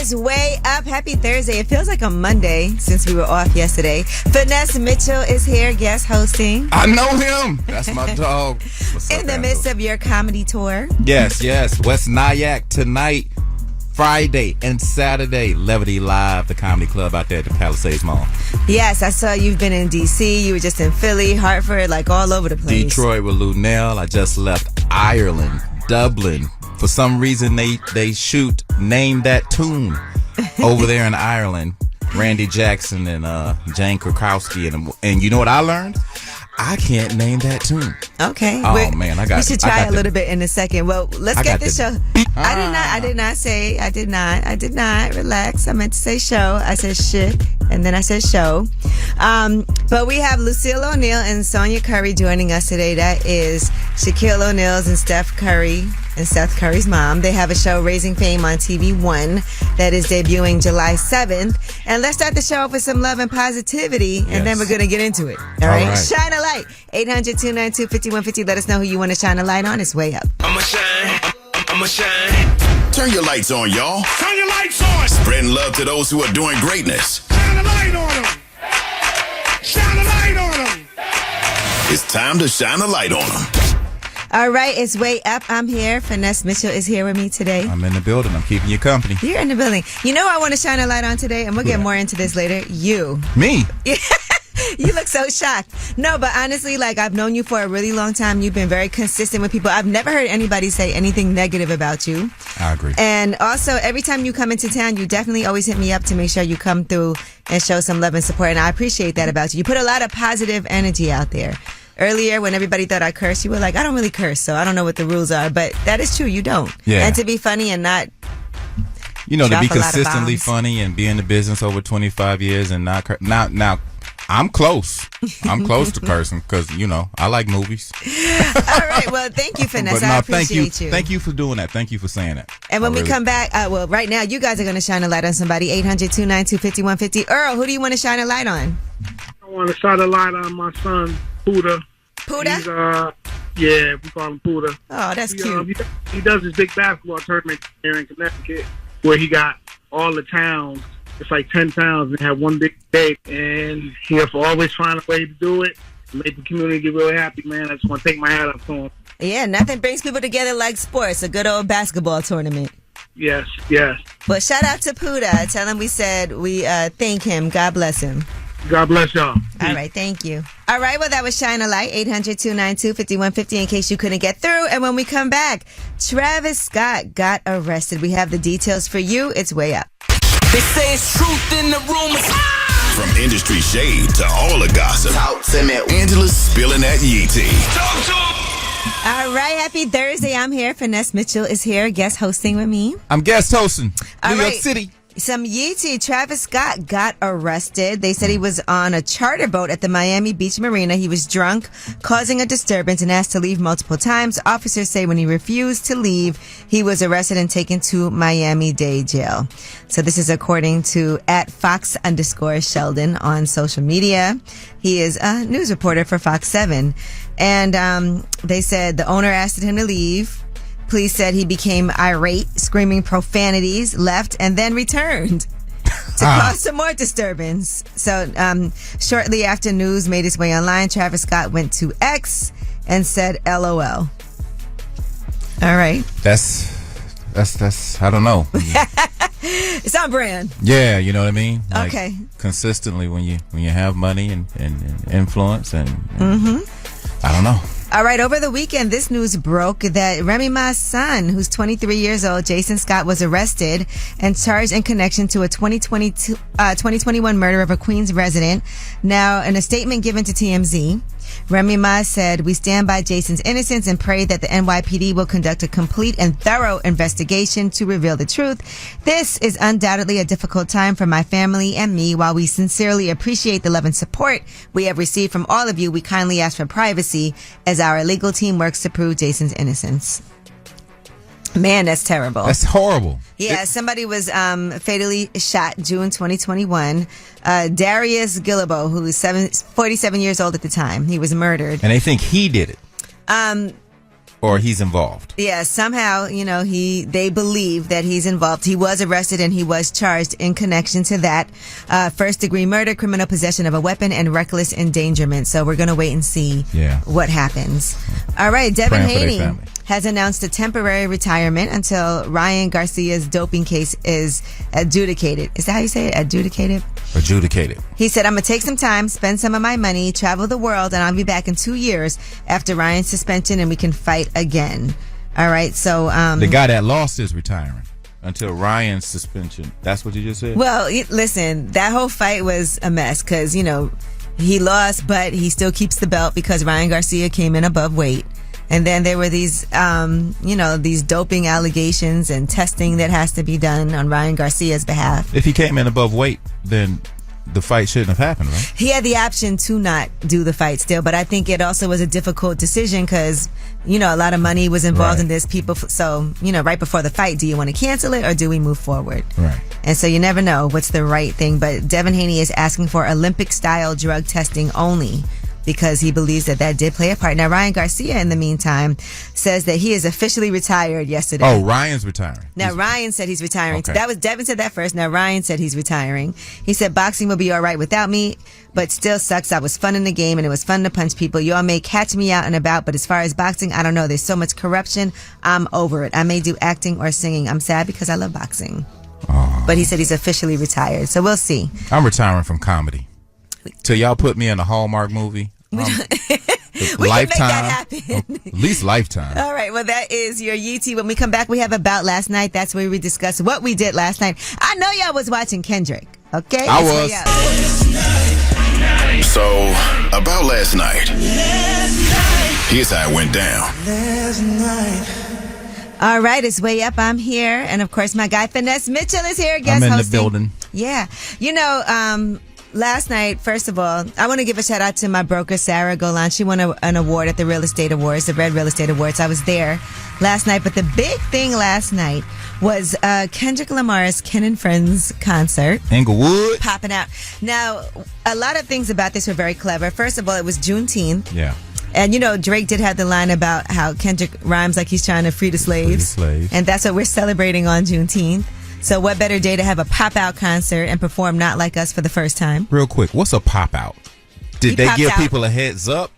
is way up. Happy Thursday. It feels like a Monday since we were off yesterday. Finesse Mitchell is here, guest hosting. I know him. That's my dog. What's up, in the midst of your comedy tour. Yes. West Nyack tonight, Friday and Saturday. Levity Live, the comedy club out there at the Palisades Mall. Yes, I saw you've been in D.C. You were just in Philly, Hartford, like all over the place. Detroit with Lunel. I just left Ireland, Dublin. For some reason, they shoot Name That Tune over there in Ireland. Randy Jackson and Jane Krakowski. And you know what I learned? I can't name that tune. Okay. Oh, man, I got We should try a little bit in a second. Well, let's get this show. I did not. Relax. I meant to say show. I said shit, and then I said show. But we have Lucille O'Neal and Sonya Curry joining us today. That is Shaquille O'Neal's and Steph Curry and Seth Curry's mom. They have a show, Raising Fame, on TV One that is debuting July 7th. And let's start the show off with some love and positivity, and then we're going to get into it. All right? Shine a light. 800-292-5150. Let us know who you want to shine a light on. It's way up. I'ma shine. Turn your lights on, y'all. Turn your lights on. Spreading love to those who are doing greatness. Shine a light on them. Shine a light on them. It's time to shine a light on them. All right, it's way up. I'm here. Finesse Mitchell is here with me today. I'm in the building. I'm keeping you company. You're in the building. You know I want to shine a light on today, and we'll get more into this later. You. Me? You look so shocked. No, but honestly, like, I've known you for a really long time. You've been very consistent with people. I've never heard anybody say anything negative about you. I agree. And also, every time you come into town, you definitely always hit me up to make sure you come through and show some love and support. And I appreciate that about you. You put a lot of positive energy out there. Earlier, when everybody thought I cursed, you were like, I don't really curse, so I don't know what the rules are. But that is true. You don't. Yeah. And to be funny and not... You know, to be consistently funny and be in the business over 25 years and not curse. Now, I'm close. I'm close to cursing because, you know, I like movies. All right. Well, thank you, Finesse. I appreciate you. Thank you for doing that. Thank you for saying that. And when we come back, well, right now, you guys are going to shine a light on somebody. 800-292-5150. Earl, who do you want to shine a light on? I want to shine a light on my son, Puda. Puda? Yeah, we call him Puda. Oh, that's cute. He does his big basketball tournament here in Connecticut where he got all the towns. It's like 10 towns and have one big day. And he'll always find a way to do it. Make the community get real happy, man. I just want to take my hat off to him. Yeah, nothing brings people together like sports. A good old basketball tournament. Yes. Well, shout out to Puda. Tell him we said we thank him. God bless him. God bless y'all. All right, thank you. All right, well, that was Shine a Light, 800-292-5150 in case you couldn't get through. And when we come back, Travis Scott got arrested. We have the details for you. It's way up. They say it's truth in the rumors. From industry shade to all the gossip. Talk to me. Angela's spilling that yee tea. Talk to him. All right, happy Thursday. I'm here. Finesse Mitchell is here, guest hosting with me. I'm guest hosting. All New York right. City. Some Yeezy. Travis Scott got arrested. They said he was on a charter boat at the Miami Beach Marina. He was drunk, causing a disturbance, and asked to leave multiple times. Officers say when he refused to leave, he was arrested and taken to Miami-Dade jail. So this is according to @Fox_Sheldon on social media. He is a news reporter for Fox 7. And they said the owner asked him to leave. Police said he became irate, screaming profanities, left, and then returned to cause some more disturbance. So shortly after news made its way online, Travis Scott went to X and said LOL. All right. That's I don't know. It's on brand. Yeah, you know what I mean? Like, okay. Consistently when you have money and influence and I don't know. All right, over the weekend, this news broke that Remy Ma's son, who's 23 years old, Jason Scott, was arrested and charged in connection to a 2021 murder of a Queens resident. Now, in a statement given to TMZ, Remy Ma said, "We stand by Jason's innocence and pray that the NYPD will conduct a complete and thorough investigation to reveal the truth. This is undoubtedly a difficult time for my family and me. While we sincerely appreciate the love and support we have received from all of you, we kindly ask for privacy as our legal team works to prove Jason's innocence." Man, that's terrible. That's horrible. Yeah, somebody was fatally shot June 2021. Darius Gillibo, who was 47 years old at the time, he was murdered. And they think he did it. or he's involved. Yeah, somehow, they believe that he's involved. He was arrested and he was charged in connection to that. First-degree murder, criminal possession of a weapon, and reckless endangerment. So we're going to wait and see what happens. All right, Devin Haney has announced a temporary retirement until Ryan Garcia's doping case is adjudicated. Is that how you say it? Adjudicated? Adjudicated. He said, I'm going to take some time, spend some of my money, travel the world, and I'll be back in 2 years after Ryan's suspension and we can fight again. All right, so... the guy that lost is retiring until Ryan's suspension. That's what you just said? Well, listen, that whole fight was a mess because, he lost, but he still keeps the belt because Ryan Garcia came in above weight. And then there were these, these doping allegations and testing that has to be done on Ryan Garcia's behalf. If he came in above weight, then the fight shouldn't have happened, right? He had the option to not do the fight still, but I think it also was a difficult decision because, a lot of money was involved in this. People, so, right before the fight, do you want to cancel it or do we move forward? Right. And so you never know what's the right thing. But Devin Haney is asking for Olympic-style drug testing only, because he believes that did play a part. Now, Ryan Garcia, in the meantime, says that he is officially retired yesterday. Oh, Ryan's retiring. Now, Ryan said he's retiring. Okay. That was Devin said that first. Now, Ryan said he's retiring. He said boxing will be all right without me, but still sucks. I was fun in the game, and it was fun to punch people. Y'all may catch me out and about, but as far as boxing, I don't know. There's so much corruption. I'm over it. I may do acting or singing. I'm sad because I love boxing. Oh. But he said he's officially retired, so we'll see. I'm retiring from comedy. Till y'all put me in a Hallmark movie. We Lifetime. can make that happen. At least Lifetime. All right, well, that is your Yeetie. When we come back, we have About Last Night. That's where we discuss what we did last night. I know y'all was watching Kendrick, okay? I was. So, about last night. Here's how it went down. All right, it's Way Up. I'm here. And, of course, my guy Finesse Mitchell is here. Guest I'm in hosting. the building. Yeah. Last night, first of all, I want to give a shout out to my broker, Sarah Golan. She won an award at the Real Estate Awards, the Red Real Estate Awards. I was there last night. But the big thing last night was Kendrick Lamar's Ken and Friends concert. Inglewood. Popping out. Now, a lot of things about this were very clever. First of all, it was Juneteenth. Yeah. And, Drake did have the line about how Kendrick rhymes like he's trying to free the slaves. And that's what we're celebrating on Juneteenth. So what better day to have a pop-out concert and perform Not Like Us for the first time? Real quick, what's a pop-out? Did they give out. people a heads up?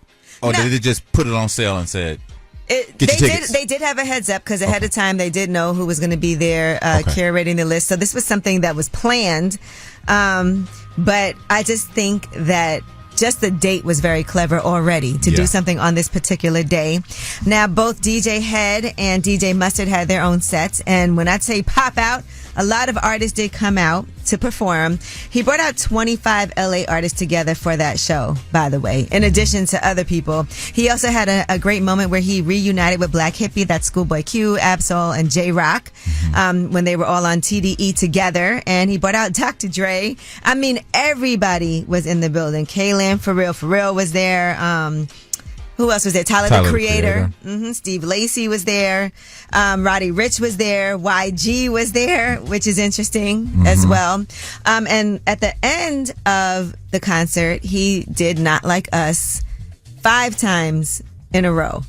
Or did they just put it on sale and said, They did have a heads up because ahead of time they did know who was going to be there curating the list. So this was something that was planned. But I just think that just the date was very clever already to do something on this particular day. Now, both DJ Head and DJ Mustard had their own sets. And when I say pop out, a lot of artists did come out to perform. He brought out 25 LA artists together for that show, by the way, in addition to other people. He also had a great moment where he reunited with Black Hippie, that's Schoolboy Q, Absol, and J-Rock, when they were all on TDE together. And he brought out Dr. Dre. I mean, everybody was in the building. K-Lan, For Real was there. Who else was there? Tyler the Creator. Steve Lacy was there. Roddy Ricch was there. YG was there, which is interesting as well. And at the end of the concert, he did Not Like Us 5 times in a row.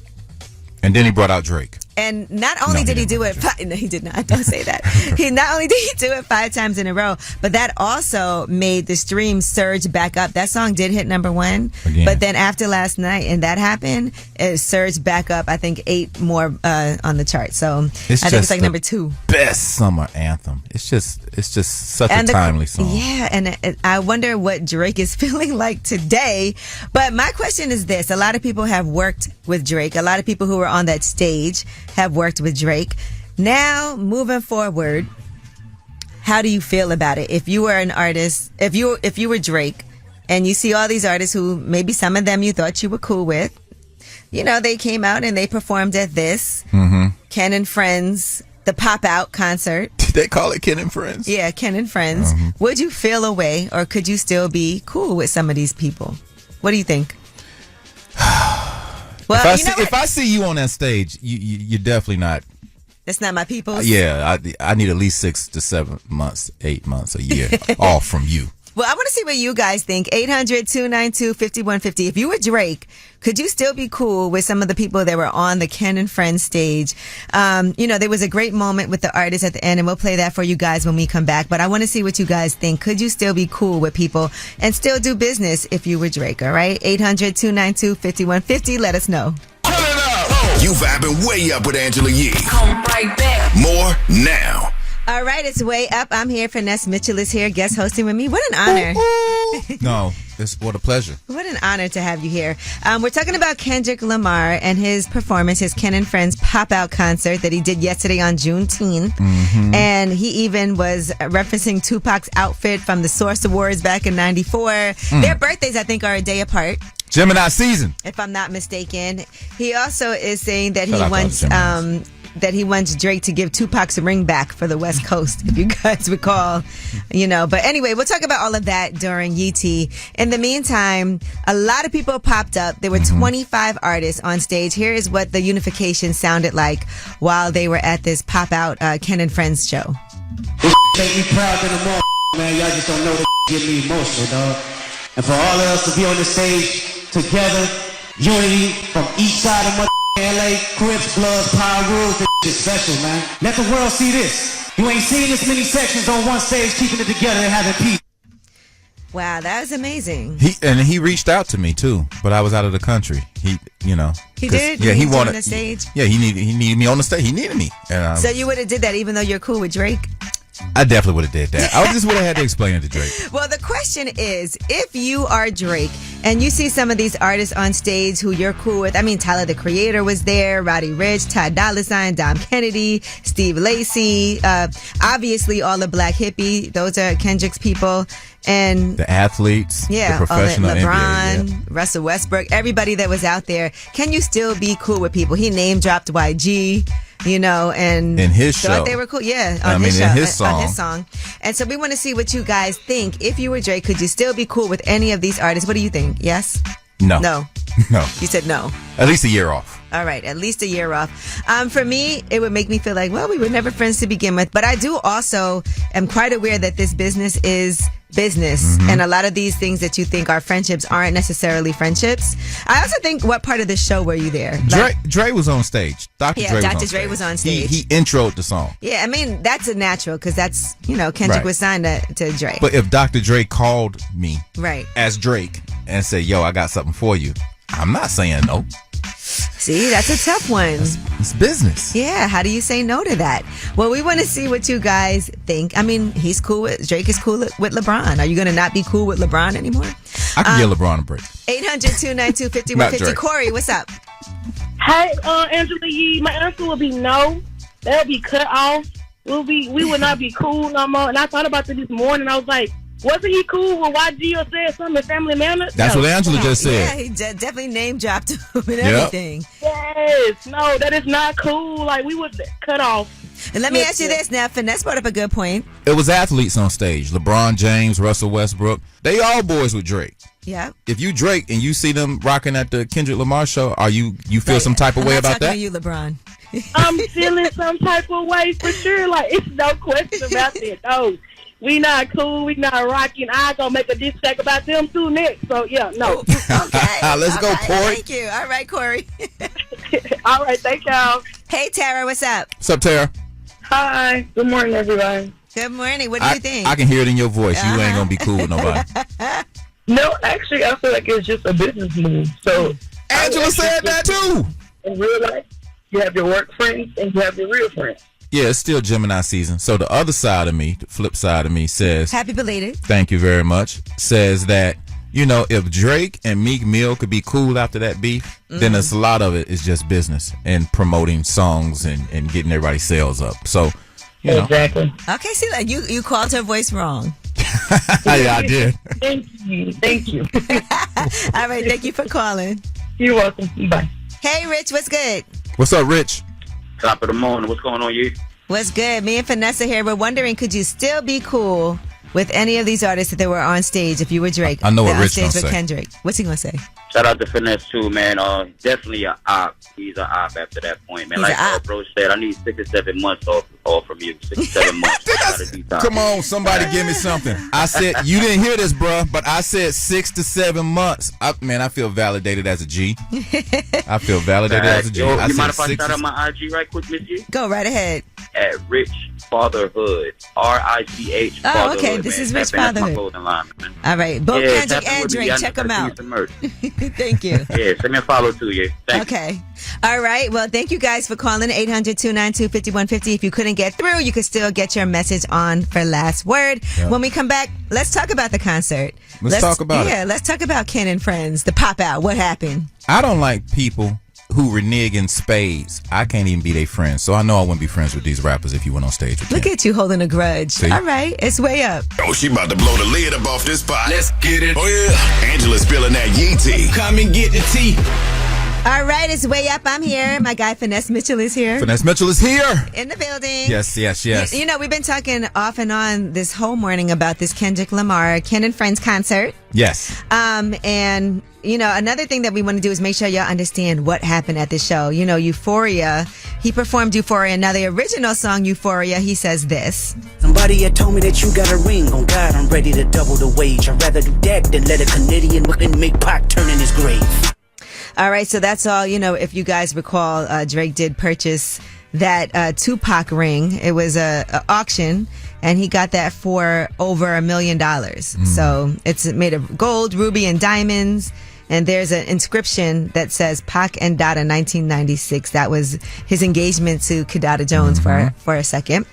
And then he brought out Drake. And not only did he do it, no, he did not. Don't say that. Not only did he do it 5 times in a row, but that also made the streams surge back up. That song did hit #1, but then after last night and that happened, it surged back up. I think 8 more on the chart. So I think it's like #2. Best summer anthem. It's just such a timely song. Yeah, and I wonder what Drake is feeling like today. But my question is this: a lot of people have worked with Drake. A lot of people who were on that stage have worked with Drake. Now, moving forward, how do you feel about it? If you were an artist, if you were Drake, and you see all these artists who maybe some of them you thought you were cool with, they came out and they performed at this Ken and Friends, the Pop Out concert. Did they call it Ken and Friends? Yeah, Ken and Friends. Would you feel a way, or could you still be cool with some of these people? What do you think? Well, if I see you on that stage, you're definitely not. That's not my people. Yeah, I need at least 6 to 7 months, 8 months, a year off from you. Well, I want to see what you guys think. 800-292-5150. If you were Drake, could you still be cool with some of the people that were on the Ken and Friends stage? There was a great moment with the artist at the end, and we'll play that for you guys when we come back. But I want to see what you guys think. Could you still be cool with people and still do business if you were Drake? All right, 800-292-5150. Let us know. You vibing way up with Angela Yee. Come right back. More now. All right, it's way up. I'm here. Finesse Mitchell is here, guest hosting with me. What an honor. No, it's what a pleasure. What an honor to have you here. We're talking about Kendrick Lamar and his performance, his Ken and Friends pop-out concert that he did yesterday on Juneteenth. Mm-hmm. And he even was referencing Tupac's outfit from the Source Awards back in 94. Their birthdays, I think, are a day apart, Gemini season. if I'm not mistaken. He also is saying that Shout out to he wants Drake to give Tupac's ring back for the West Coast, if you guys recall, But anyway, we'll talk about all of that during UT. In the meantime, a lot of people popped up. There were 25 artists on stage. Here is what the unification sounded like while they were at this pop-out Ken and Friends show. This make me proud than a more, man. Y'all just don't know that get me emotional, dog. And for all of us to be on the stage together, unity from each side of LA, Crips, Bloods, Power Rules, this is special, man. Let the world see this. You ain't seen this many sections on one stage keeping it together and having peace. Wow, that was amazing. He reached out to me too, but I was out of the country. He did? Yeah, he wanted on the stage. Yeah, he needed me on the stage. He needed me. And, So you would have did that even though you're cool with Drake? I definitely would have did that. I just would have had to explain it to Drake. Well, the question is, if you are Drake and you see some of these artists on stage who you're cool with, I mean, Tyler, the Creator was there, Roddy Ricch, Ty Dolla $ign, Dom Kennedy, Steve Lacy, obviously all the Black Hippie, those are Kendrick's people. And the athletes, the professional LeBron, NBA, Russell Westbrook, everybody that was out there. Can you still be cool with people? He name dropped YG. And in his thought show, they were cool. Yeah, in his song. And so we want to see what you guys think. If you were Drake, could you still be cool with any of these artists? What do you think? Yes? No. No. No. You said no. At least a year off. All right, at least a year off. For me, it would make me feel like, well, we were never friends to begin with. But I do also am quite aware that this business is business. And a lot of these things that you think are friendships aren't necessarily friendships. I also think, what part of the show were you there? Dre was on stage. Dr. Dre was on stage. He introed the song. Yeah, I mean, that's a natural because that's, Kendrick was signed to Dre. But if Dr. Dre called me as Drake and said, yo, I got something for you, I'm not saying no. See, that's a tough one. It's business. Yeah, how do you say no to that? Well, we want to see what you guys think. I mean, Drake is cool with LeBron. Are you going to not be cool with LeBron anymore? I can give LeBron a break. 800-292-5150. Corey, what's up? Hey, Angela Yee, my answer would be no. That'll be cut off. We would not be cool no more. And I thought about this morning. I was like, wasn't he cool with YG or said something in Family Matters? That's what Angela just said. Yeah, he definitely name dropped him and everything. Yes. No, that is not cool. Like, we would cut off. And let me ask you this now. Finesse brought up a good point. It was athletes on stage. LeBron James, Russell Westbrook. They all boys with Drake. Yeah. If you Drake and you see them rocking at the Kendrick Lamar show, you feel some type of way about that? I'm talking to you, LeBron. I'm feeling some type of way for sure. Like, it's no question about that. No. We not cool. We not rocking. I gonna make a diss track about them too next. So yeah, no. Okay. Let's go, Corey. Thank you. All right, Corey. All right, thank y'all. Hey, Tara, what's up? What's up, Tara? Hi. Good morning, everyone. Good morning. What do you think? I can hear it in your voice. You ain't gonna be cool with nobody. No, actually, I feel like it's just a business move. So Angela said that too. In real life, you have your work friends and you have your real friends. Yeah, it's still Gemini season. So the other side of me, the flip side of me says... Happy belated. Thank you very much. Says that, if Drake and Meek Mill could be cool after that beef, then a lot of it is just business and promoting songs and getting everybody's sales up. So, Exactly. Okay, see, like you called her voice wrong. Yeah, I did. Thank you. All right, thank you for calling. You're welcome. Bye. Hey, Rich, what's good? What's up, Rich? Top of the morning. What's going on, you? What's good? Me and Vanessa here. We're wondering, could you still be cool with any of these artists that they were on stage if you were Drake? I know what Rich on gonna stage with say. Kendrick. What's he gonna say? Shout out to Finesse too, man. Definitely a op. He's an op after that point, man. He's like bro said, I need 6 or 7 months off from you. 6 or 7 months. Come on, somebody give me something. I said, you didn't hear this, bruh, but I said 6 to 7 months. I feel validated as a G. I feel validated as a G. Yo, I you said mind if I 6 shout out my IG right quick, Miss G? Go right ahead. At Rich Fatherhood. RICH Oh, Fatherhood. okay. This is Rich That's my Fatherhood. clothing line, man. All right. Both Yeah, Kendrick and Drake, check them out. Thank you. Yeah, send me a follow too, yeah. Thank you. Okay. All right. Well, thank you guys for calling 800-292-5150. If you couldn't get through, you could still get your message on for last word. Yep. When we come back, let's talk about the concert. Let's talk about it. Yeah, let's talk about Ken and Friends, the pop out. What happened? I don't like people who renege in spades. I can't even be their friend, so I know I wouldn't be friends with these rappers if you went on stage with Look them. at you holding a grudge. See? All right. It's way up. Oh, she about to blow the lid up off this pot. Let's get it. Oh, yeah. Angela's spilling that yee tea. Come and get the tea. All right. It's way up. I'm here. My guy, Finesse Mitchell, is here. Finesse Mitchell is here. In the building. Yes. You know, we've been talking off and on this whole morning about this Kendrick Lamar Ken and Friends concert. Yes. And, you know, another thing that we want to do is make sure y'all understand what happened at the show. You know, Euphoria. He performed Euphoria. Now, the original song, Euphoria, he says this. Somebody had told me that you got a ring. On God, I'm ready to double the wage. I'd rather do that than let a Canadian make Pac turn in his grave. All right, so that's all. You know, if you guys recall, Drake did purchase that Tupac ring. It was a auction, and he got that for over $1 million. So it's made of gold, ruby, and diamonds. And there's an inscription that says Pac and Dada 1996. That was his engagement to Kidada Jones for a second.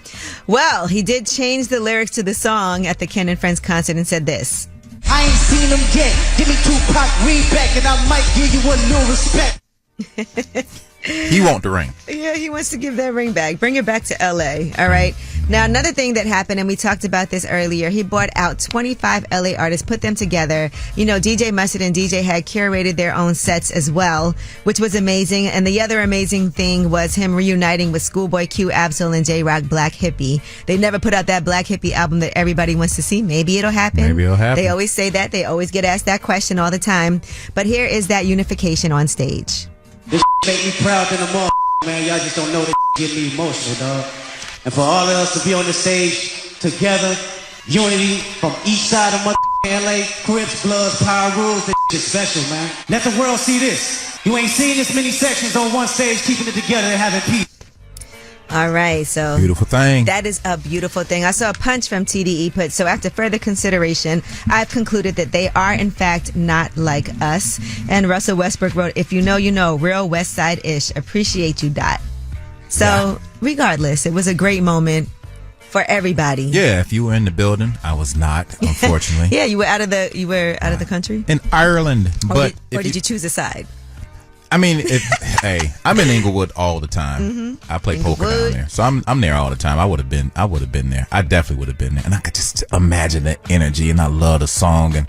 Well, he did change the lyrics to the song at the Ken and Friends concert and said this. I ain't seen him yet. Give me Tupac ring back and I might give you a little respect. He want the ring. Yeah, he wants to give that ring back. Bring it back to LA. All right. Now, another thing that happened, and we talked about this earlier, he brought out 25 LA artists, put them together. You know, DJ Mustard and DJ had curated their own sets as well, which was amazing. And the other amazing thing was him reuniting with Schoolboy Q, Absol, and J-Rock Black Hippie. They never put out that Black Hippie album that everybody wants to see. Maybe it'll happen. Maybe it'll happen. They always say that. They always get asked that question all the time. But here is that unification on stage. This make me proud than a motherfucker, man. Y'all just don't know that get me emotional, dog. And for all of us to be on the stage together, unity from each side of LA, Crips, Bloods, Power Rules, that is special, man. Let the world see this. You ain't seen this many sections on one stage keeping it together and having peace. All right, so Beautiful thing. that is a beautiful thing. I saw a punch from TDE put, so after further consideration, I've concluded that they are in fact not like us. And Russell Westbrook wrote, if you know, you know, real West Side-ish, appreciate you, Dot. So regardless, it was a great moment for everybody. Yeah, if you were in the building, I was not, unfortunately. Yeah, you were out of the country? In Ireland, but Or did you choose a side? I mean, hey, I'm in Inglewood all the time. I play poker down there, so I'm there all the time. I would have been there. I definitely would have been there, and I could just imagine the energy. And I love the song, and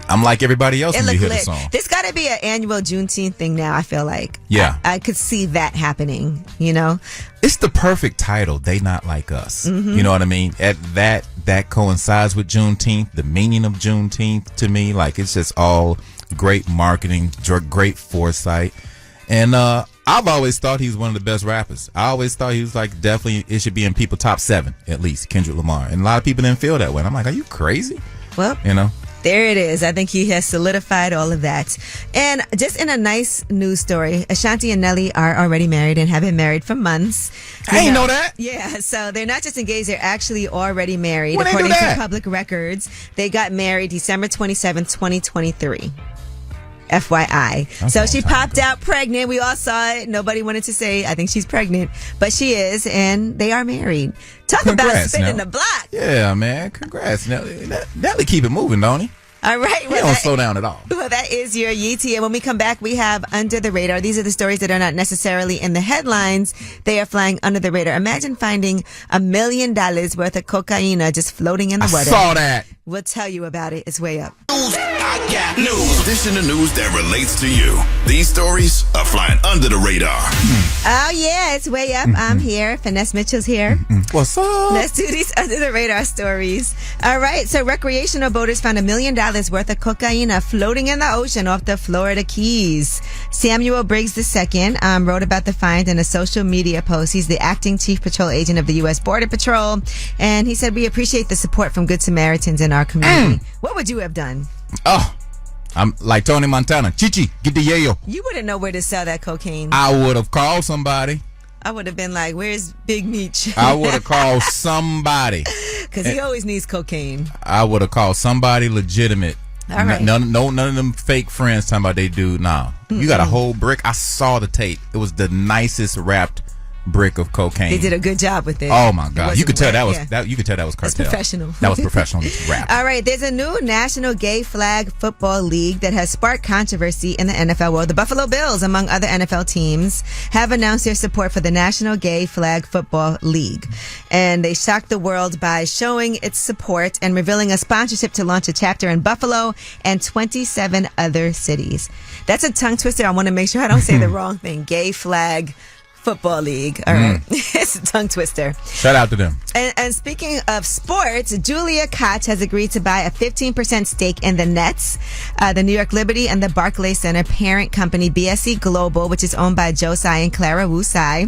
I'm like everybody else when you hear the song. This got to be an annual Juneteenth thing now. I feel like, yeah, I could see that happening. You know, it's the perfect title. They not like us. You know what I mean? That coincides with Juneteenth. The meaning of Juneteenth to me, like it's just all great marketing, great foresight. And I've always thought he's one of the best rappers. I always thought he was like definitely, it should be in people top 7 at least, Kendrick Lamar. And a lot of people didn't feel that way. And I'm like, are you crazy? Well, you know, there it is. I think he has solidified all of that. And just in a nice news story, Ashanti and Nelly are already married and have been married for months. I didn't know that. Yeah, so they're not just engaged, they're actually already married. When According they do that? to public records, they got married December 27th, 2023. FYI. That's So a long she time popped ago. out pregnant. We all saw it. Nobody wanted to say, I think she's pregnant, but she is, and they are married. Talk about Congrats, spinning Nell. the block. Yeah, man. Congrats. Nelly keep it moving, don't he? All right. He don't slow down at all. Well, that is your Yeetie. And when we come back, we have Under the Radar. These are the stories that are not necessarily in the headlines. They are flying under the radar. Imagine finding $1 million worth of cocaine just floating in the water. I saw that. We'll tell you about it. It's way up. I got news. This in the news that relates to you. These stories are flying under the radar. Oh, yeah, it's way up. I'm here. Finesse Mitchell's here. What's up? Let's do these under the radar stories. All right. So recreational boaters found $1 million worth of cocaine floating in the ocean off the Florida Keys. Samuel Briggs II wrote about the find in a social media post. He's the acting chief patrol agent of the U.S. Border Patrol. And he said, we appreciate the support from Good Samaritans in our community. What would you have done? Oh, I'm like Tony Montana. Chichi, get the yayo. You wouldn't know where to sell that cocaine. I would have called somebody. I would have been like, where's Big Meech? I would have called somebody. Because he always needs cocaine. I would have called somebody legitimate. All right. None of them fake friends talking about they do. Nah. You got a whole brick. I saw the tape. It was the nicest wrapped brick of cocaine. They did a good job with it. Oh my God! You could tell you could tell that was cartel. It's professional. That was professional rap. All right, there's a new National Gay Flag Football League that has sparked controversy in the NFL world. The Buffalo Bills, among other NFL teams, have announced their support for the National Gay Flag Football League, and they shocked the world by showing its support and revealing a sponsorship to launch a chapter in Buffalo and 27 other cities. That's a tongue twister. I want to make sure I don't say the wrong thing. Gay Flag Football League. All right. It's a tongue twister. Shout out to them. And speaking of sports, Julia Koch has agreed to buy a 15% stake in the Nets, the New York Liberty, and the Barclays Center parent company BSC Global, which is owned by Joe Tsai and Clara Wu Tsai.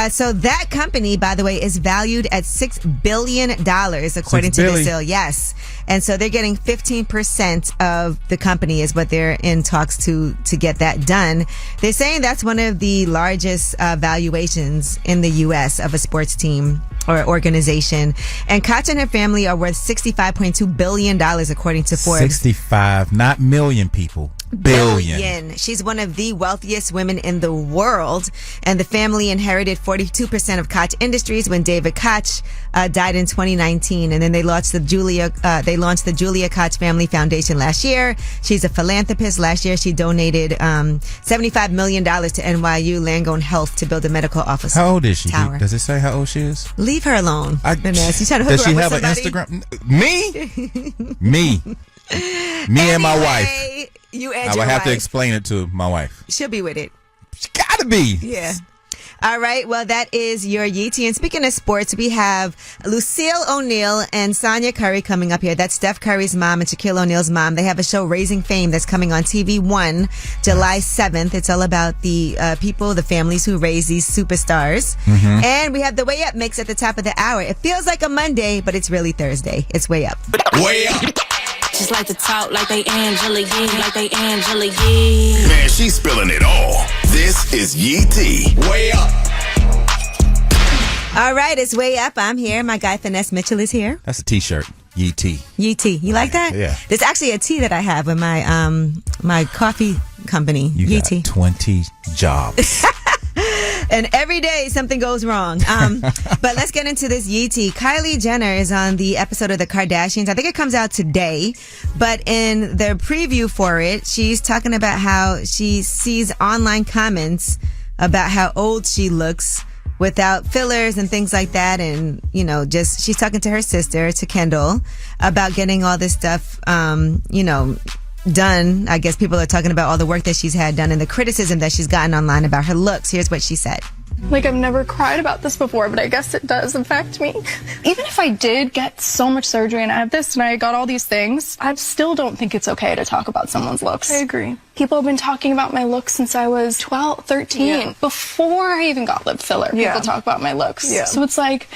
So that company, by the way, is valued at $6 billion, according to Lucille. Yes. And so they're getting 15% of the company is what they're in talks to get that done. They're saying that's one of the largest valuations in the U.S. of a sports team or organization. And Koch and her family are worth $65.2 billion, according to Forbes. 65, not million people. Billion. She's one of the wealthiest women in the world, and the family inherited 42% of Koch Industries when David Koch died in 2019, and then they launched the Julia Koch Family Foundation last year. She's a philanthropist. Last year, she donated $75 million to NYU Langone Health to build a medical office. How old is she? Tower. Does it say how old she is? Leave her alone. Vanessa. You trying to hook does her she up have with an somebody? Instagram? Me anyway, and my wife. You and I your would have to wife. explain it to my wife. She'll be with it. She gotta be. Yeah. All right. Well, that is your Yeetie. And speaking of sports, we have Lucille O'Neal and Sonya Curry coming up here. That's Steph Curry's mom and Shaquille O'Neal's mom. They have a show, Raising Fame, that's coming on TV One, July 7th. It's all about the people, the families who raise these superstars. And we have the Way Up mix at the top of the hour. It feels like a Monday, but it's really Thursday. It's Way Up. Way up. Just like to talk like they Angela Yee, like they Angela Yee. Man, she's spilling it all. This is Yee T. Way up. All right, it's Way Up. I'm here. My guy Finesse Mitchell is here. That's a t-shirt. Yee T. Yee T. You like that? Yeah. There's actually a tea that I have with my my coffee company. You Yee got T. 20 jobs. And every day something goes wrong. But let's get into this Yee T. Kylie Jenner is on the episode of The Kardashians. I think it comes out today. But in the preview for it, she's talking about how she sees online comments about how old she looks without fillers and things like that. And, you know, just she's talking to her sister, to Kendall, about getting all this stuff, done. I guess people are talking about all the work that she's had done and the criticism that she's gotten online about her looks. Here's what she said. Like, I've never cried about this before, but I guess it does affect me. Even if I did get so much surgery and I have this and I got all these things, I still don't think it's okay to talk about someone's looks. I agree. People have been talking about my looks since I was 12, 13. Yeah. Before I even got lip filler, people talk about my looks. Yeah. So it's like...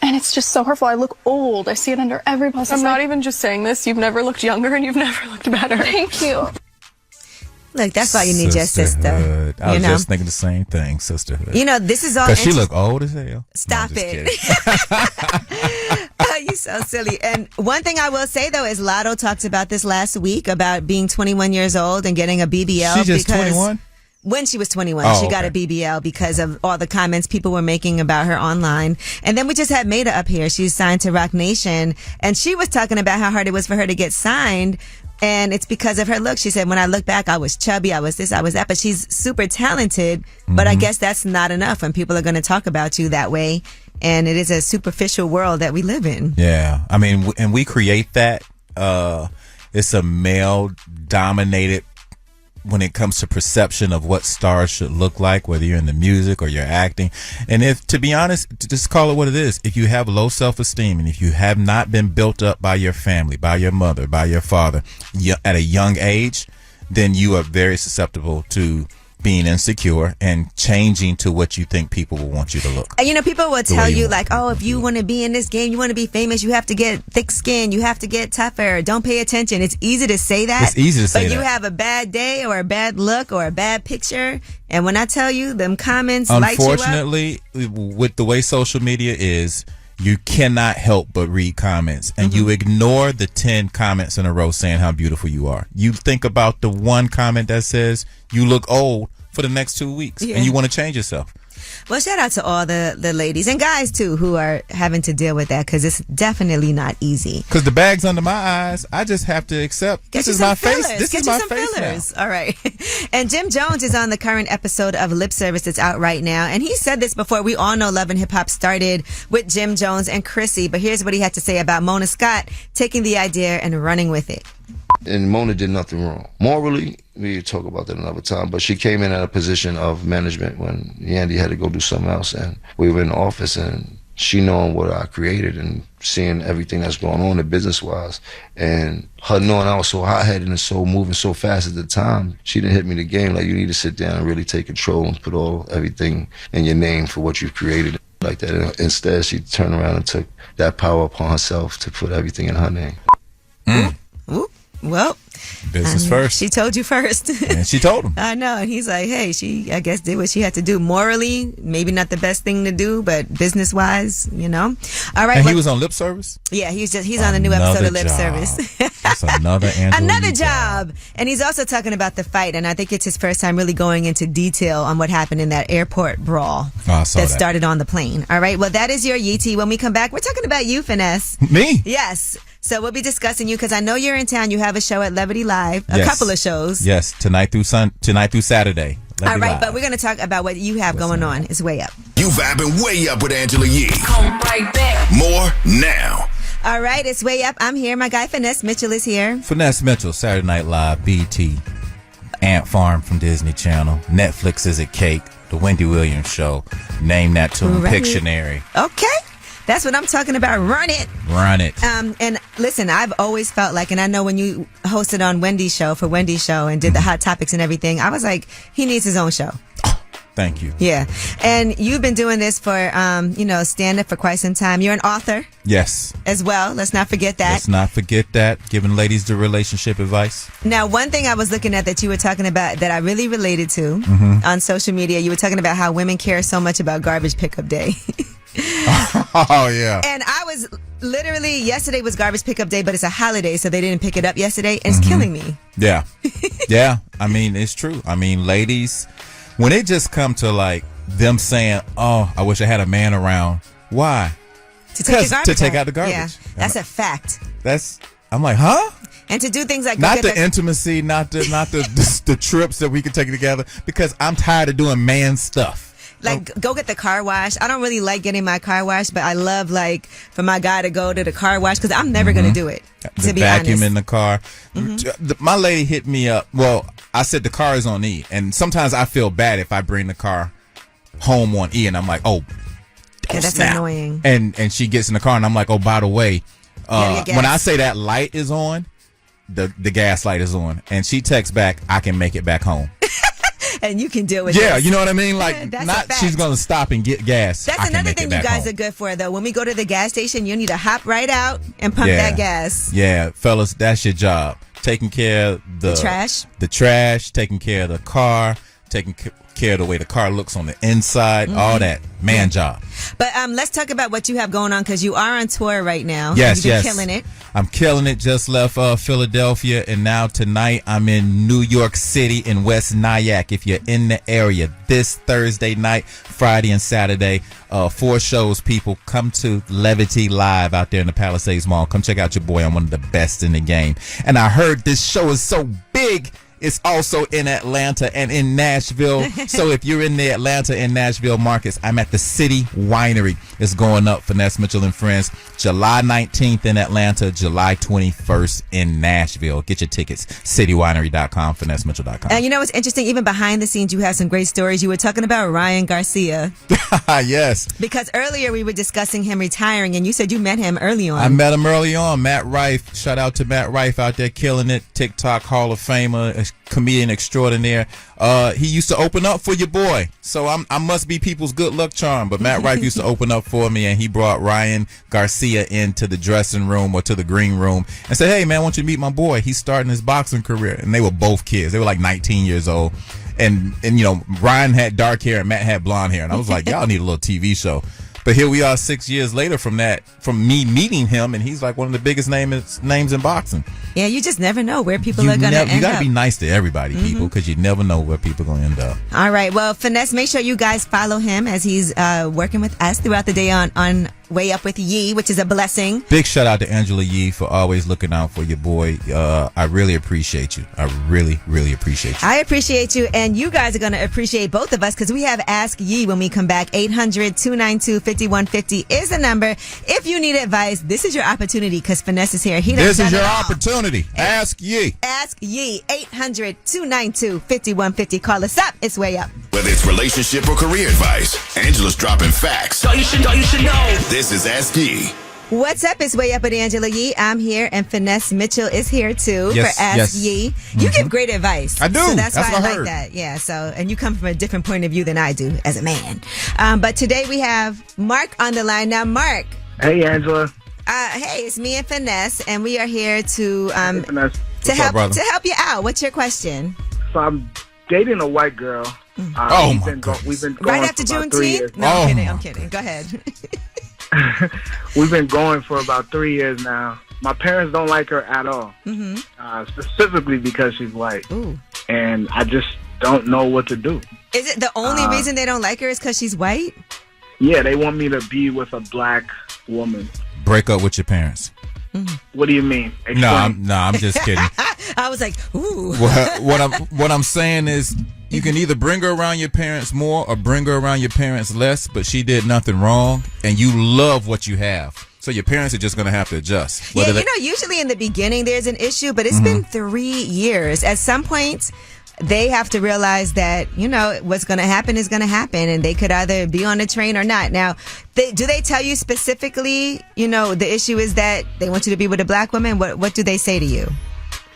And it's just so hurtful. I look old. I see it under every post. I'm not even just saying this. You've never looked younger and you've never looked better. Thank you. Look, that's why you need your sister. I was just thinking the same thing, sisterhood. You know, this is all... Because she look old as hell. Stop it. You so silly. And one thing I will say, though, is Lotto talked about this last week, about being 21 years old and getting a BBL. She's just 21? When she was 21, she got a BBL because of all the comments people were making about her online. And then we just had Maida up here. She's signed to Rock Nation. And she was talking about how hard it was for her to get signed. And it's because of her look. She said, when I look back, I was chubby, I was this, I was that. But she's super talented. But I guess that's not enough when people are going to talk about you that way. and it is a superficial world that we live in. Yeah. I mean, and we create that. It's a male-dominated when it comes to perception of what stars should look like, whether you're in the music or you're acting. And if, to be honest, just call it what it is. If you have low self-esteem and if you have not been built up by your family, by your mother, by your father at a young age, then you are very susceptible to being insecure and changing to what you think people will want you to look. You know, people will tell you like, oh, if you want to be in this game, you want to be famous, you have to get thick skin, you have to get tougher, don't pay attention. It's easy to say that. It's easy to say that. But you have a bad day or a bad look or a bad picture, and when I tell you, them comments light you up. Unfortunately, with the way social media is, you cannot help but read comments, and you ignore the 10 comments in a row saying how beautiful you are. You think about the one comment that says you look old for the next 2 weeks, and you want to change yourself. Well, shout out to all the ladies and guys too who are having to deal with that, because it's definitely not easy. Because the bag's under my eyes, I just have to accept this is my face. This is my face now. All right. And Jim Jones is on the current episode of Lip Service that's out right now, and he said this before. We all know Love and Hip Hop started with Jim Jones and Chrissy, but here's what he had to say about Mona Scott taking the idea and running with it. And Mona did nothing wrong. Morally, we talk about that another time, but she came in at a position of management when Yandy had to go do something else, and we were in the office, and she knowing what I created and seeing everything that's going on business-wise, and her knowing I was so hot-headed and so moving so fast at the time, she didn't hit me the game like, you need to sit down and really take control and put everything in your name for what you've created like that. And instead, she turned around and took that power upon herself to put everything in her name. Ooh. Well, business first. She told you first. And she told him. I know. And he's like, hey, she, I guess, did what she had to do. Morally, maybe not the best thing to do, but business-wise, you know. All right. And he was on Lip Service? Yeah, he's on a new episode of Lip Service. That's another Angela Another job. And he's also talking about the fight, and I think it's his first time really going into detail on what happened in that airport brawl that started on the plane. All right. Well, that is your Yeetie. When we come back, we're talking about you, Finesse. Me? Yes. So we'll be discussing you because I know you're in town. You have a show at Levity Live, a couple of shows. Yes, tonight through Saturday. All right, but we're going to talk about what you have going on. It's Way Up. You vibing way up with Angela Yee. Come right back. More now. All right, it's Way Up. I'm here. My guy Finesse Mitchell is here. Finesse Mitchell, Saturday Night Live, BT, Ant Farm from Disney Channel, Netflix Is It Cake, The Wendy Williams Show, Name That Tune, Pictionary. Okay. That's what I'm talking about. Run it. Run it. And listen, I've always felt like, and I know when you hosted on Wendy's show and did the hot topics and everything, I was like, he needs his own show. Thank you. Yeah. And you've been doing this for, stand up for quite some time. You're an author. Yes. As well. Let's not forget that. Let's not forget that. Giving ladies the relationship advice. Now, one thing I was looking at that you were talking about that I really related to on social media, you were talking about how women care so much about garbage pickup day. Oh, yeah. And I was literally, yesterday was garbage pickup day, but it's a holiday, so they didn't pick it up yesterday. And it's killing me. Yeah. Yeah. I mean, it's true. I mean, ladies, when it just come to like them saying, oh, I wish I had a man around. Why? To take out the garbage. Yeah, that's a fact. I'm like, huh? And to do things like not the intimacy, not the trips that we could take together, because I'm tired of doing man stuff. Like, go get the car wash. I don't really like getting my car washed, but I love, like, for my guy to go to the car wash because I'm never going to do it, to be vacuum honest. in the car. My lady hit me up. Well, I said the car is on E. And sometimes I feel bad if I bring the car home on E. And I'm like, oh, that's annoying. And she gets in the car and I'm like, oh, by the way, when I say that light is on, the gas light is on. And she texts back, I can make it back home. And you can deal with Yeah, this. you know what I mean? Like, not she's going to stop and get gas. That's another thing you guys are good for, though. When we go to the gas station, you need to hop right out and pump that gas. Yeah, fellas, that's your job. Taking care of the trash, taking care of the car, taking care of the way the car looks on the inside, all that. Man job. But let's talk about what you have going on, because you are on tour right now. Yes, You've been killing it. I'm killing it. Just left Philadelphia, and now tonight I'm in New York City in West Nyack. If you're in the area, this Thursday night, Friday, and Saturday, 4 shows. People, come to Levity Live out there in the Palisades Mall. Come check out your boy. I'm one of the best in the game. And I heard this show is so big, is also in Atlanta and in Nashville. So if you're in the Atlanta and Nashville markets, I'm at the City Winery. It's going up, Finesse Mitchell and Friends, July 19th in Atlanta, July 21st in Nashville. Get your tickets, citywinery.com, finessemitchell.com. And you know what's interesting? Even behind the scenes, you have some great stories. You were talking about Ryan Garcia. Yes. Because earlier we were discussing him retiring, and you said you met him early on. I met him early on. Matt Rife. Shout out to Matt Rife out there killing it. TikTok Hall of Famer, comedian extraordinaire. He used to open up for your boy. So I must be people's good luck charm. But Matt Rife used to open up for me, and he brought Ryan Garcia into the dressing room or to the green room and said, hey, man, I want you to meet my boy. He's starting his boxing career. And they were both kids. They were like 19 years old. And you know, Ryan had dark hair and Matt had blonde hair. And I was like, y'all need a little TV show. But here we are 6 years later from me meeting him, and he's like one of the biggest names in boxing. Yeah, you just never know where people are going to end up. You got to be nice to everybody, people, because you never know where people are going to end up. All right. Well, Finesse, make sure you guys follow him as he's working with us throughout the day on Way Up with Yee, which is a blessing. Big shout out to Angela Yee for always looking out for your boy. I really appreciate you. I really, really appreciate you. I appreciate you, and you guys are going to appreciate both of us because we have Ask Yee when we come back. 800-292-5150 is the number. If you need advice, this is your opportunity because Finesse is here. This is your opportunity. Ask Yee. Ask Yee. 800-292-5150. Call us up. It's Way Up. Whether it's relationship or career advice, Angela's dropping facts. So you should know. This is Ask Yee. What's up? It's Way Up with Angela Yee. I'm here, and Finesse Mitchell is here too for Ask Yee. You give great advice. I do. So that's why I heard. like that. Yeah. So, and you come from a different point of view than I do as a man. But today we have Mark on the line. Now, Mark. Hey, Angela. Hey, it's me and Finesse, and we are here to Finesse. help you out. What's your question? So I'm dating a white girl. We've been going right after for about 3 years. Juneteenth? No, I'm kidding. Go ahead. We've been going for about 3 years now. My parents don't like her at all, specifically because she's white. Ooh. And I just don't know what to do. Is it the only reason they don't like her is because she's white? Yeah, they want me to be with a black woman. Break up with your parents. What do you mean? Explain. No, I'm just kidding. I was like, ooh. What I'm saying is, you can either bring her around your parents more or bring her around your parents less, but she did nothing wrong, and you love what you have. So your parents are just going to have to adjust. Yeah, usually in the beginning there's an issue, but it's been 3 years. At some point, they have to realize that, what's going to happen is going to happen, and they could either be on the train or not. Now, do they tell you specifically, the issue is that they want you to be with a black woman? What do they say to you?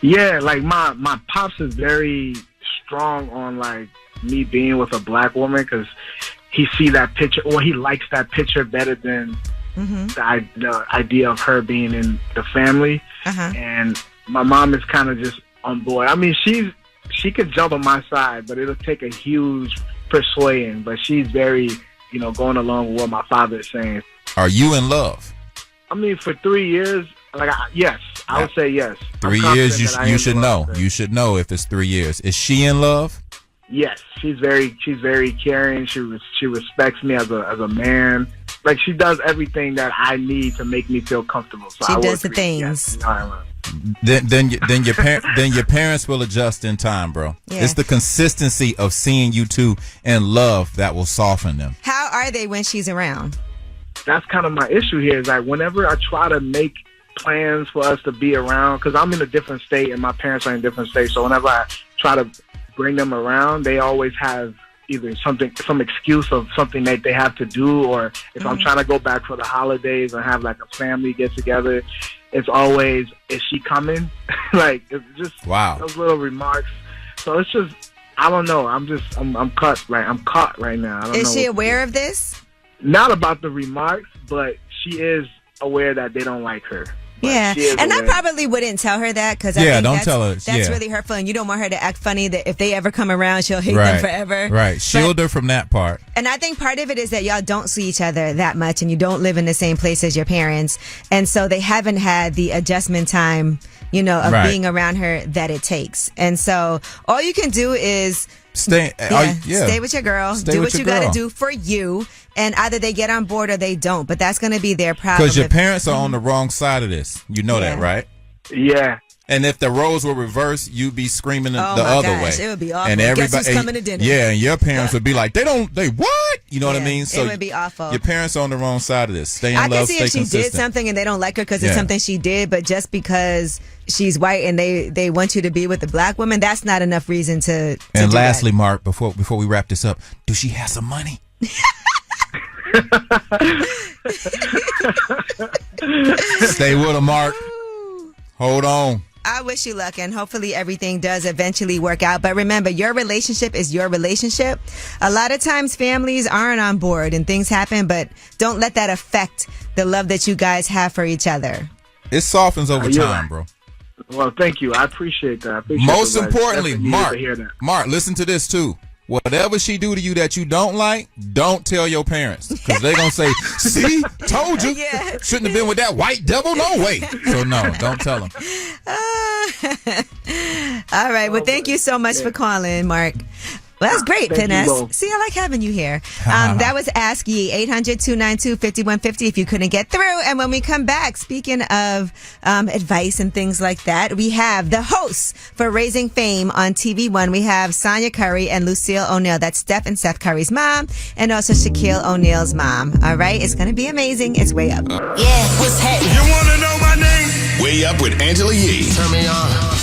Yeah, like my pops is very strong on like me being with a black woman because he see that picture, or he likes that picture better than the idea of her being in the family. And my mom is kind of just on board. I mean, she could jump on my side, but it'll take a huge persuasion. But she's very, going along with what my father is saying. Are you in love? I mean, for 3 years, yes, I would say yes. 3 years, you should know. You should know if it's 3 years. Is she in love? Yes, she's very caring. She respects me as a man. Like, she does everything that I need to make me feel comfortable. So she does the things. Yes. Then your parents will adjust in time, bro. Yeah. It's the consistency of seeing you two in love that will soften them. How are they when she's around? That's kind of my issue here. Is like whenever I try to make plans for us to be around, because I'm in a different state and my parents are in a different state. So whenever I try to bring them around, they always have either some excuse of something that they have to do, or if I'm trying to go back for the holidays and have like a family get together, it's always, is she coming? Like, it's just those little remarks. So it's just, I don't know. I'm caught right now. I don't know. Is she aware of this? Not about the remarks, but she is aware that they don't like her. Yeah, and I probably wouldn't tell her that because I think don't tell her. That's really hurtful, and you don't want her to act funny that if they ever come around, she'll hate them forever. Right, shield her from that part. And I think part of it is that y'all don't see each other that much, and you don't live in the same place as your parents, and so they haven't had the adjustment time, of being around her that it takes. And so all you can do is stay with your girl, do what you got to do for you. And either they get on board or they don't. But that's going to be their problem. Because your parents are on the wrong side of this. You know that, right? Yeah. And if the roles were reversed, you'd be screaming the other way. It would be awful. And Guess who's coming to dinner? Yeah, and your parents would be like, they what? You know what I mean? So it would be awful. Your parents are on the wrong side of this. Stay in I love, can see stay if she consistent. did something and they don't like her because it's something she did, but just because she's white and they want you to be with a black woman, that's not enough reason to And do lastly, that. Mark, before we wrap this up, do she have some money? Stay with her, Mark. Hold on. I wish you luck, and hopefully everything does eventually work out. But remember, your relationship is your relationship. A lot of times families aren't on board and things happen, but don't let that affect the love that you guys have for each other. It softens over time, bro. Well, thank you. I appreciate that. Most importantly, Mark, to hear that. Mark, listen to this too. Whatever she do to you that you don't like, don't tell your parents. Because they're going to say, see, told you. Shouldn't have been with that white devil. No way. So no, don't tell them. All right. Well, thank you so much for calling, Mark. Well, that's great, Finesse. See, I like having you here. That was Ask Ye, 800-292-5150 if you couldn't get through. And when we come back, speaking of advice and things like that, we have the hosts for Raising Fame on TV One. We have Sonya Curry and Lucille O'Neal. That's Steph and Seth Curry's mom, and also Shaquille O'Neal's mom. All right? It's going to be amazing. It's Way Up. Yeah, what's happening? You want to know my name? Way Up with Angela Yee. Turn me on.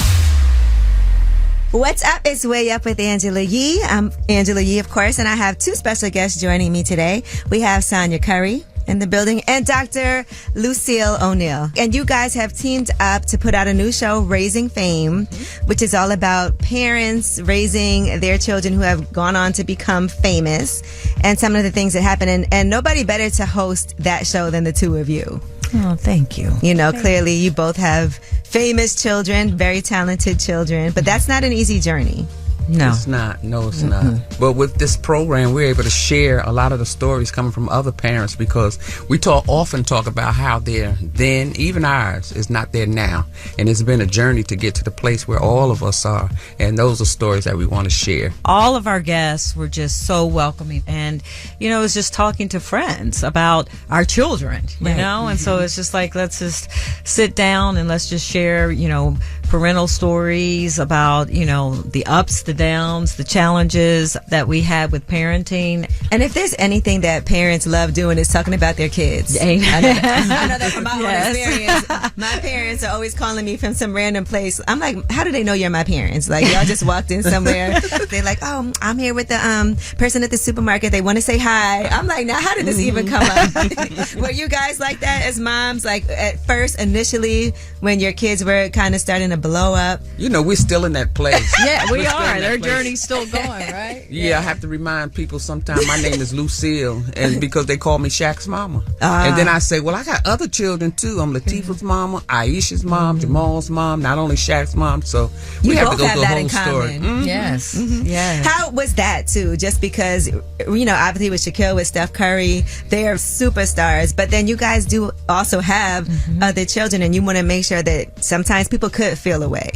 What's up? It's Way Up with Angela Yee. I'm Angela Yee, of course, and I have two special guests joining me today. We have Sonya Curry in the building and Dr. Lucille O'Neal. And you guys have teamed up to put out a new show, Raising Fame, which is all about parents raising their children who have gone on to become famous and some of the things that happen. And nobody better to host that show than the two of you. Oh, thank you. You know, clearly you both have famous children, very talented children, but that's not an easy journey. No. It's not. No, it's not. But with this program, we're able to share a lot of the stories coming from other parents because we often talk about how they're then, even ours, is not there now. And it's been a journey to get to the place where all of us are. And those are stories that we want to share. All of our guests were just so welcoming. And, you know, it was just talking to friends about our children, you know? And so it's just like, let's just sit down and let's just share, you know, parental stories about, you know, the ups, the downs, the challenges that we had with parenting. And if there's anything that parents love doing, is talking about their kids. I know that from my own experience. My parents are always calling me from some random place. I'm like, how do they know you're my parents? Like, y'all just walked in somewhere. They're like, oh, I'm here with the person at the supermarket. They want to say hi. I'm like, now how did this even come up? Were you guys like that as moms? Like at first, initially, when your kids were kind of starting to blow up? You know, we're still in that place. Yeah, we are. Their journey's still going, right? Yeah, I have to remind people sometimes my name is Lucille, and because they call me Shaq's mama. And then I say, well, I got other children too. I'm Latifah's mama, Aisha's mom, Jamal's mom, not only Shaq's mom. So we have to go through the whole story. Yes. Yes. How was that too? Just because, you know, obviously with Shaquille, with Steph Curry, they are superstars, but then you guys do also have other children, and you want to make sure that sometimes people could feel away.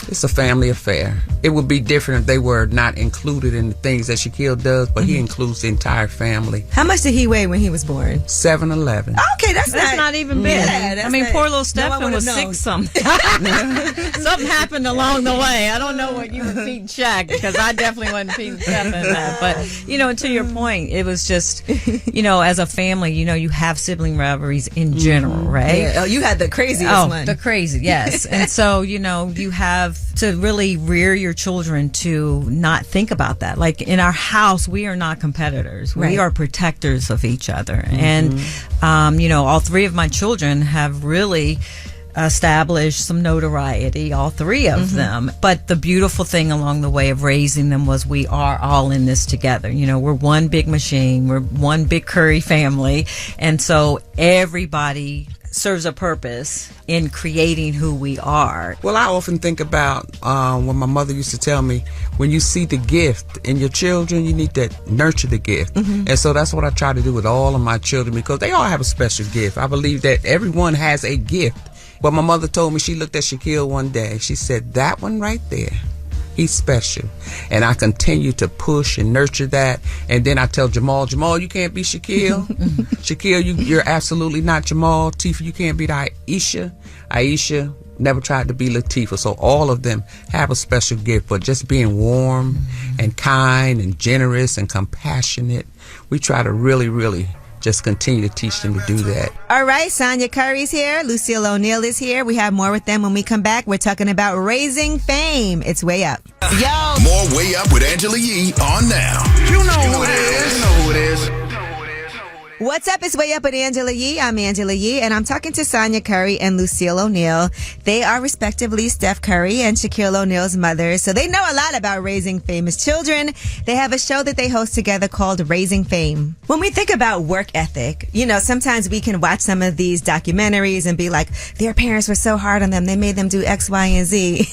It's a family affair. It would be different if they were not included in the things that Shaquille does, but he includes the entire family. How much did he weigh when he was born? 7'11". Okay, that's not even big. Yeah, I mean, poor little Stephen was 6 something. Something happened along the way. I don't know what you were feeding Shaq, because I definitely wasn't feeding Stephen that. But, you know, to your point, it was just, you know, as a family, you know, you have sibling rivalries in general, right? Yeah. Oh, you had the craziest one. The crazy, yes. And so, you know, you have to really rear your children to not think about that. Like in our house, we are not competitors. We are protectors of each other. And, you know, all three of my children have really established some notoriety, all three of them. But the beautiful thing along the way of raising them was we are all in this together. You know, we're one big machine. We're one big Curry family. And so everybody serves a purpose in creating who we are. Well, I often think about when my mother used to tell me, when you see the gift in your children, you need to nurture the gift. And so that's what I try to do with all of my children, because they all have a special gift. I believe that everyone has a gift. But my mother told me, she looked at Shaquille one day, she said, that one right there, He's special. And I continue to push and nurture that. And then I tell Jamal, you can't be Shaquille. Shaquille, you're absolutely not Jamal. Tifa, you can't be Aisha. Aisha never tried to be Latifah. So all of them have a special gift for just being warm and kind and generous and compassionate. We try to really, really just continue to teach them to do that. All right, Sonya Curry's here. Lucille O'Neal is here. We have more with them when we come back. We're talking about raising fame. It's Way Up. Yo! More Way Up with Angela Yee on now. You know who it is. You know who it is. What's up? It's Way Up with Angela Yee. I'm Angela Yee, and I'm talking to Sonya Curry and Lucille O'Neal. They are respectively Steph Curry and Shaquille O'Neal's mothers, so they know a lot about raising famous children. They have a show that they host together called Raising Fame. When we think about work ethic, you know, sometimes we can watch some of these documentaries and be like, their parents were so hard on them. They made them do X, Y, and Z.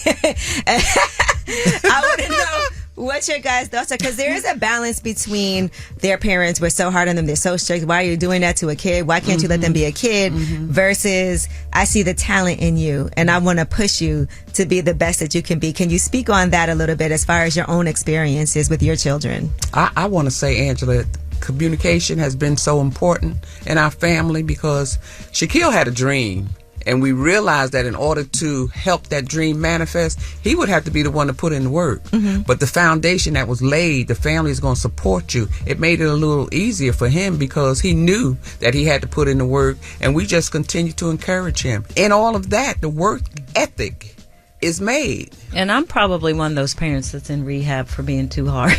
I want to know what your guys' thoughts are, because there is a balance between their parents were so hard on them, they're so strict, why are you doing that to a kid, why can't you let them be a kid, versus I see the talent in you and I want to push you to be the best that you can be. Can you speak on that a little bit as far as your own experiences with your children? I want to say, Angela, communication has been so important in our family because Shaquille had a dream. And we realized that in order to help that dream manifest, he would have to be the one to put in the work. But the foundation that was laid, the family is going to support you. It made it a little easier for him because he knew that he had to put in the work. And we just continue to encourage him. In all of that, the work ethic is made. And I'm probably one of those parents that's in rehab for being too hard.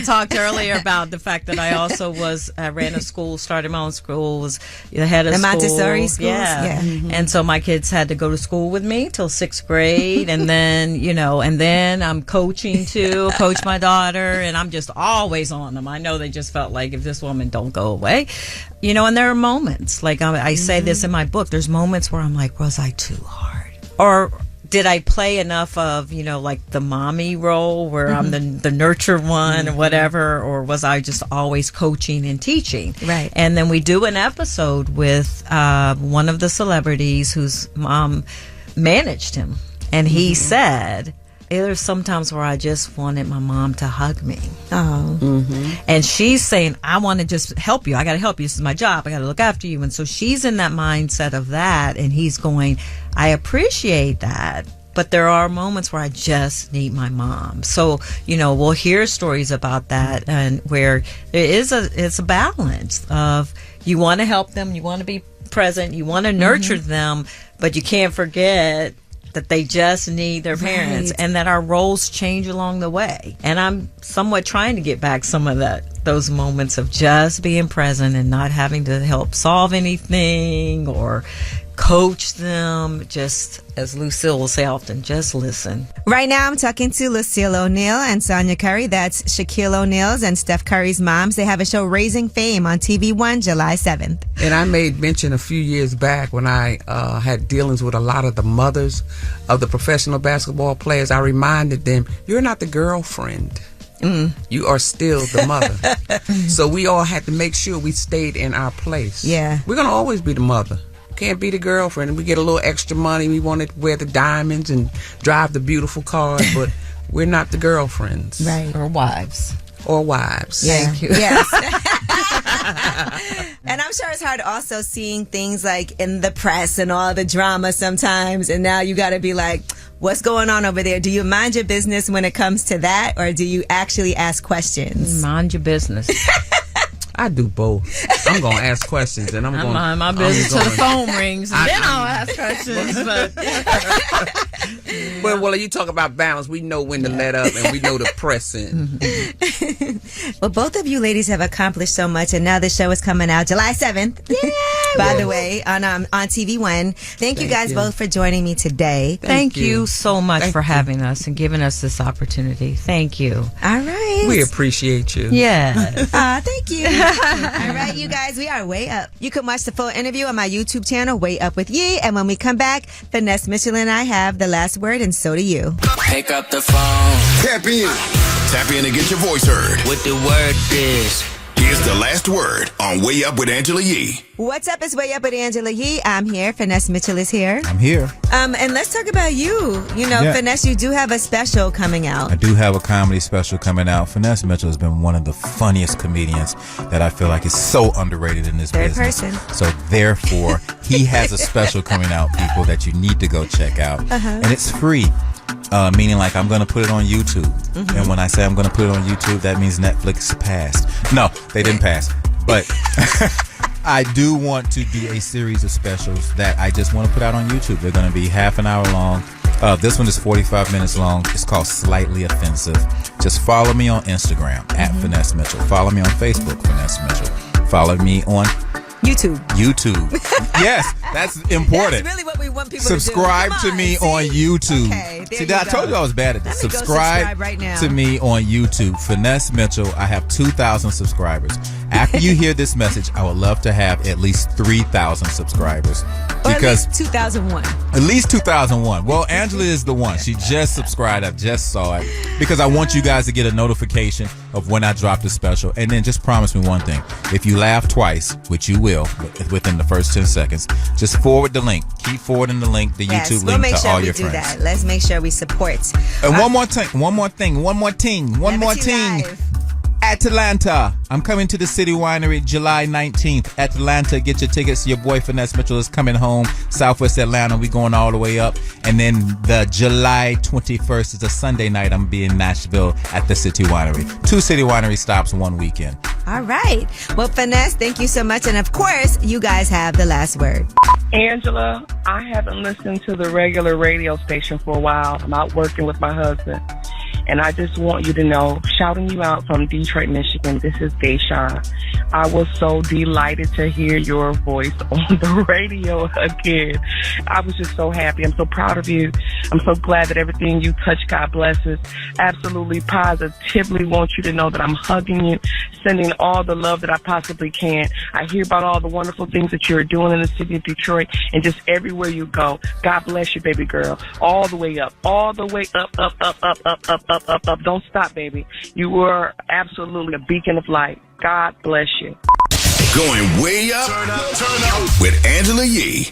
Talked earlier about the fact that I also ran a school, started my own school, was the head of the school. Montessori schools? Yeah. And so my kids had to go to school with me till 6th grade. And then, I'm coaching too, coach my daughter, and I'm just always on them. I know they just felt like, if this woman don't go away, and there are moments, like I say this in my book, there's moments where I'm like, was I too hard? Or did I play enough of, like the mommy role where I'm the nurture one or whatever, or was I just always coaching and teaching? Right. And then we do an episode with one of the celebrities whose mom managed him. And he said, there's sometimes where I just wanted my mom to hug me. Oh. And she's saying, I want to just help you. I got to help you. This is my job. I got to look after you. And so she's in that mindset of that. And he's going, I appreciate that. But there are moments where I just need my mom. So, we'll hear stories about that, and where it's a balance of, you want to help them, you want to be present, you want to nurture them, but you can't forget that they just need their parents, and that our roles change along the way. And I'm somewhat trying to get back some of those moments of just being present and not having to help solve anything or coach them. Just, as Lucille will say often, just listen. Right now I'm talking to Lucille O'Neal and Sonya Curry. That's Shaquille O'Neal's and Steph Curry's moms. They have a show, Raising Fame, on TV1 July 7th. And I made mention a few years back when I had dealings with a lot of the mothers of the professional basketball players. I reminded them, you're not the girlfriend. You are still the mother. So we all had to make sure we stayed in our place. Yeah. We're going to always be the mother. Can't be the girlfriend. And we get a little extra money. We want to wear the diamonds and drive the beautiful cars, but we're not the girlfriends. Right. Or wives. Thank you. Yes. And I'm sure it's hard also seeing things like in the press and all the drama sometimes, and now you got to be like, what's going on over there? Do you mind your business when it comes to that, or do you actually ask questions? Mind your business. I do both. I'm going to ask questions, and I'm going to mind my business till the phone rings, and then I'll ask questions. Well, you talk about balance. We know when to let up, and we know to press in. Well, both of you ladies have accomplished so much, and now the show is coming out July 7th. Yeah. By the way, on TV1. Thank you guys both for joining me today. Thank you so much for having us and giving us this opportunity. Thank you. All right. We appreciate you. Yes. Thank you. All right, you guys, we are Way Up. You can watch the full interview on my YouTube channel, Way Up with Yee. And when we come back, Finesse Mitchell and I have the last word, and so do you. Pick up the phone. Tap in. Tap in and get your voice heard. What the word is. Here's the last word on Way Up with Angela Yee. What's up? It's Way Up with Angela Yee. I'm here. Finesse Mitchell is here. I'm here. And let's talk about you. You know, Yeah. Finesse, you do have a special coming out. I do have a comedy special coming out. Finesse Mitchell has been one of the funniest comedians that I feel like is so underrated in this Third business. person. So therefore, he has a special coming out, people, that you need to go check out. And it's free. Meaning like I'm going to put it on YouTube. And when I say I'm going to put it on YouTube, that means Netflix passed. No, they didn't pass. But I do want to do a series of specials that I just want to put out on YouTube. They're going to be half an hour long. This one is 45 minutes long. It's called Slightly Offensive. Just follow me on Instagram at Finesse Mitchell. Follow me on Facebook, Finesse Mitchell. Follow me on YouTube. Yes, that's important. That's really what we want people Subscribe to do. to me on YouTube. Okay, there See, you I told go. you I was bad at this. Let me go subscribe right now. to me on YouTube. Finesse Mitchell. I have 2,000 subscribers. After you hear this message, I would love to have at least 3,000 subscribers. Or at Because least 2001. at least 2001. Well, Angela is the one. She just subscribed. I just saw it. Because I want you guys to get a notification of when I drop the special. And then just promise me one thing. If you laugh twice, which you will within the first 10 seconds, just forward the link. Keep forwarding the link, the Yes, YouTube we'll link make to sure all we your do friends. that. Let's make sure we support. And one more thing. Atlanta. I'm coming to the City Winery July 19th. Atlanta, get your tickets. Your boy Finesse Mitchell is coming home. Southwest Atlanta. We going all the way up. And then the July 21st is a Sunday night. I'm being in Nashville at the City Winery. 2 City Winery stops, 1 weekend. All right. Well, Finesse, thank you so much. And of course, you guys have the last word. Angela, I haven't listened to the regular radio station for a while. I'm out working with my husband. And I just want you to know, shouting you out from Detroit, Michigan, this is Deshawn. I was so delighted to hear your voice on the radio again. I was just so happy. I'm so proud of you. I'm so glad that everything you touch, God blesses. Absolutely, positively want you to know that I'm hugging you, sending all the love that I possibly can. I hear about all the wonderful things that you're doing in the city of Detroit and just everywhere you go. God bless you, baby girl. All the way up. All the way up, up, up, up, up, up, up, up, up. Don't stop, baby. You were absolutely a beacon of light. God bless you. Going way up, turn up with Angela Yee.